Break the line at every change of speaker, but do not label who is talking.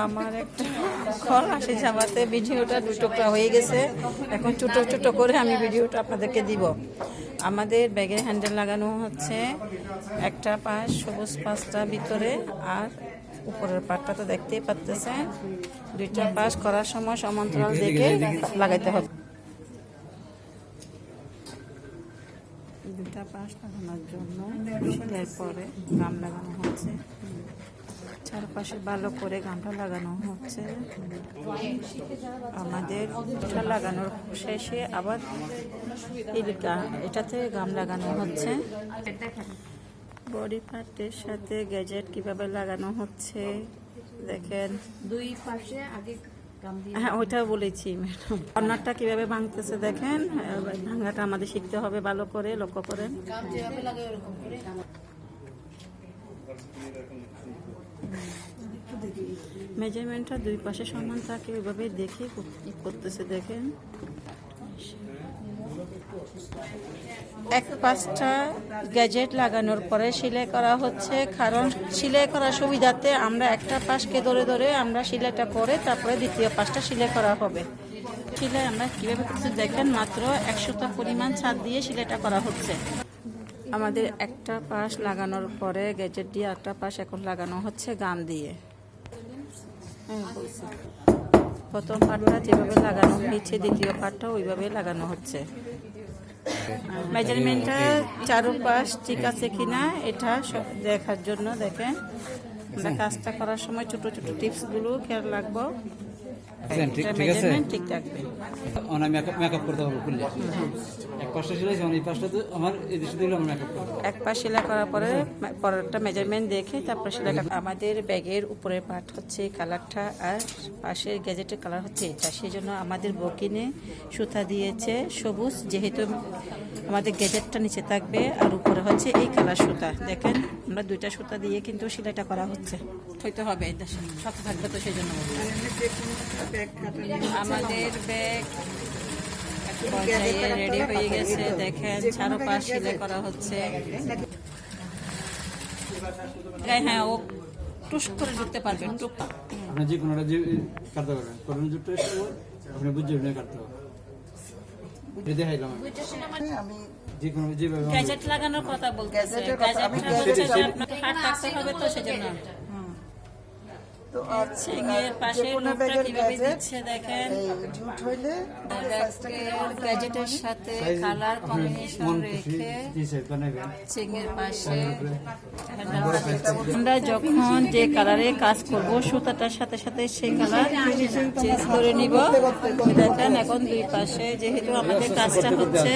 আমার একটা কল আসে জামাতে, ভিডিওটা 2 টুকরা হয়ে গেছে। এখন ছোট ছোট করে আমি ভিডিওটা আপনাদেরকে দিব। আমাদের ব্যাগের হ্যান্ডেল লাগানো হচ্ছে, একটা পাশ সবুজ পাশটা ভিতরে, আর উপরের পাটটা তো দেখতেই পাচ্ছেন। 2টা পাশ করার সময় সমান্তরাল দেখে লাগাইতে হবে। 2টা পাশ লাগানোর জন্য সেলাই পরে গাম লাগানো হচ্ছে, চারপাশে ভালো করে গামটা লাগানো হচ্ছে। আমাদের এটা লাগানোর শেষে আবার এটাতে গাম লাগানো হচ্ছে। বডি পার্টের সাথে গ্যাজেট কিভাবে লাগানো হচ্ছে দেখেন।
2 পাশে আগে
হ্যাঁ, ওইটাও বলেছি ম্যাডাম। কর্নারটা কিভাবে ভাঙতেছে দেখেন, ভাঙাটা আমাদের শিখতে হবে ভালো করে, লক্ষ্য করেন। মেজারমেন্টটা 2 পাশে সমান থাকে, ওইভাবে দেখে করতেছে দেখেন। এক পাশটা গ্যাজেট লাগানোর পরে সেলাই করা হচ্ছে, কারণ সেলাই করার সুবিধাতে আমরা একটা পাশকে ধরে ধরে আমরা সেলাইটা করে তারপরে দ্বিতীয় পাশটা সেলাই করা হবে। সেলাই আমরা কীভাবে করছি দেখেন, মাত্র 1 সুতা পরিমাণ ছাদ দিয়ে সেলাইটা করা হচ্ছে। আমাদের একটা পাশ লাগানোর পরে গ্যাজেট দিয়ে একটা পাশ এখন লাগানো হচ্ছে গাম দিয়ে। প্রথম পাটটা যেভাবে লাগানো হয়েছে দ্বিতীয় পাটটা ওইভাবে লাগানো হচ্ছে। মেজারমেন্টটা চারপাশ ঠিক আছে কিনা এটা দেখার জন্য দেখেন, আমরা কাজটা করার সময় ছোট ছোট টিপসগুলো খেয়াল রাখবো। ঠিক থাকবে। এক পাশ সেলাই করার পরে পরেরটা মেজারমেন্ট দেখে তারপরে সেলাইটা। আমাদের ব্যাগের উপরের পার্ট হচ্ছে কালারটা, আর পাশের গ্যাজেটের কালার হচ্ছে এটা। সেই জন্য আমাদের বকিনে সুতা দিয়েছে সবুজ, যেহেতু আমাদের গ্যাজেটটা নিচে থাকবে আর উপরে হচ্ছে এই কালার সুতা। দেখেন আমরা 2টা সুতা দিয়ে কিন্তু সেলাইটা করা হচ্ছে, হইতে হবে সাথে থাকবে, তো সেই জন্য আমাদের ব্যাগ রেডি হয়ে গেছে। দেখেন চারপাশ সেলাই করা হচ্ছে। হ্যাঁ, ও টুস করে ঢুকতে পারবেন।
আপনি যে কোনোটা যে কাটতে পারবেন, কোন জুটটা আপনি বুঝে কাটতে হবে। দেখাইলাম আমি যে কোনো যেভাবে
গ্যাজেট লাগানোর কথা বলতেছে। গ্যাজেটটা আপনাকে হাত রাখতে হবে, তো সেজন্য তো চিংয়ের পাশে নোটটা কিভাবে দিচ্ছে দেখেন। গ্যাজেটের সাথে কালার কম্বিনেশন রেখে চিংয়ের পাশে আমরা যখন যে কালারে কাজ করব সুতাটার সাথে সাথে সেই কালার চেঞ্জ করে নিব। দেখেন এখন 2 পাশে যেহেতু আমাদের কাজটা হচ্ছে